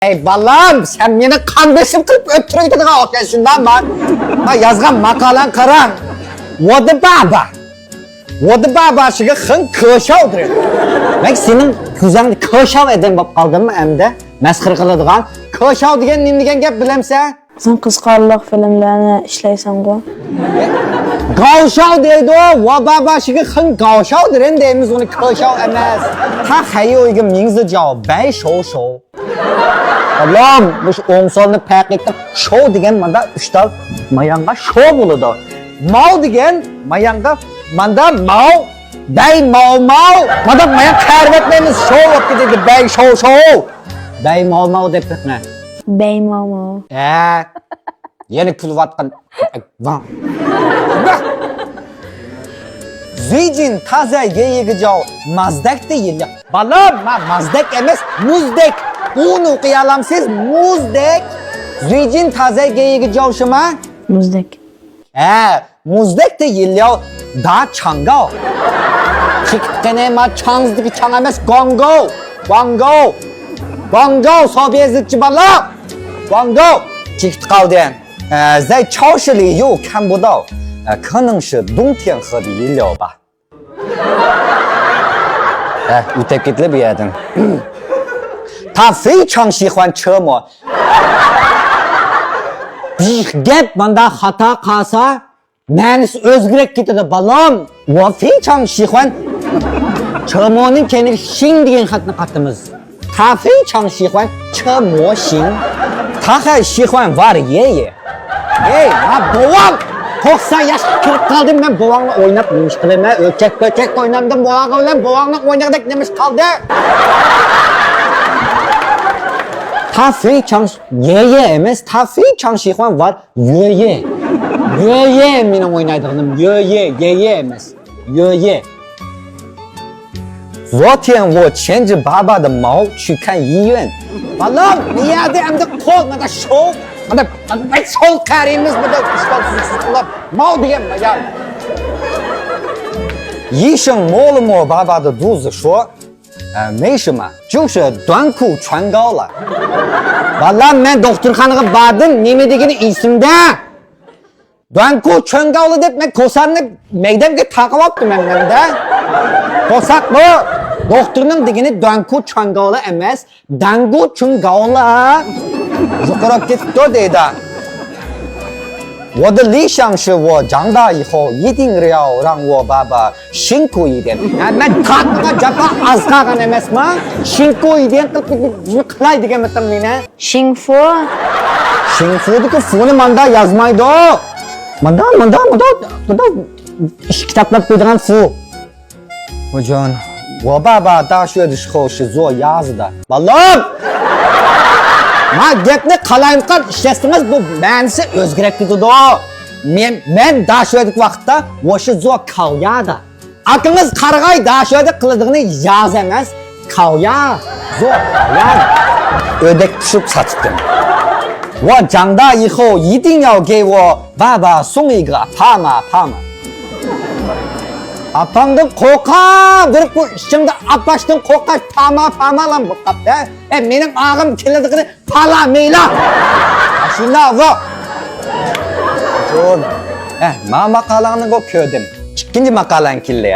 Ey balam, sen beni kan besim kılıp öptürüydün ha şundan bak. Ha yazgan makalan karan. Vodu baba şıgı hın kışavdır. Ben senin güzel kışav edin bap kaldın mı emde? Meskır kılıdığın. Kışav degen ne degen gap bilemse? Sen kızkarlıq filmlerini işleysen bu. Gavşav deydi o. Vodu baba şıgı hın gavşavdır. En deyimiz onu kışav emez. Ta hayi oyga mingzi jav. Bay şov şov. Allah'ım bu onsalını pəklikdə şov degen manda üçtal mayanga şov buludu. Mau degen mayanga manda mau bay mau manda mayan kərvətlərimiz şov yaptı dedi bay şov bay mau dep ne? Bey mama. Yeni pul vatqan van. Zücin taze yeyi jav mazdak değil ya. Balam mazdak emes muzdek. Bunu okuyalam siz muzdek. Zücin taze geyi javşıma. Muzdek. Muzdek değil ya. Da çanga. Çıktığına ma çangzdaki çang emes gongo. Gongo sobiyezlikçi bala. Gongo. Çıktı kaldı. Zay çavşılı yok kan bu da. 可能是冬天喝的饮料吧。ötekitli bir yerden. 他非常喜欢车模。Bir gap bana hata kalsa, menisi özgürlük gitti balam. 我非常喜欢车模kendi şimdiyen hatına kattığımız. 他非常喜欢车模型。他还喜欢var爷爷。babam. 90 yaş kırık kaldım ben boğanla oynatmış kılım ben ökek oynandım boğanla oynadık demiş kaldı. 他非常爷爷emes 他非常喜欢玩爷爷benim oynadığım爷爷emes爷爷 昨天我牵着爸爸的猫去看医院 balam bir yerde hem de korkmadan şok ben sol kariyemiz burada kuşlar mal diyeyim ya. 医生摸了摸爸爸的肚子说没什么就是短裤穿高了 Vallahi ben doktorxanaga bardım neme degeni isimde短裤穿高了deb ben kosarni meydemge takıp yaptım ben de kosak bu doktorun degeni短裤穿高了emas dangu 穿高了 Yukarı gitti dedi. 我的理想是我长大以后一定要让我爸爸辛苦一点。Ben kalkmadan capa az kalkan emes mi?辛苦一点kalay diye metam yine. Xingfu. Xingfu'daki fu'nu manda yazmaydı o. Manda. Burada kitaplar koyduğun fu. 我讲我爸爸大学的时候是做鸭子的。Balım! Ma gapni qalayimqan ishlasiniz bu menisi o'zgarib ketadi o. Men dashodik vaqtda o'sha zo kavyada. Akınız qarg'ay dashoda qiladiğini yaz emas, kavya, zo kavya. Ödek pishib satibdim. 我长大以后一定要给我爸爸送一个帕玛。Apamdan korkam, durup bu şimdi apaştan korkaş pama lan bu kapta. Benim ağım kirlediğini pala meyla. Şimdi bu. Ma makalanı ko köydüm. İkinci makalan kirli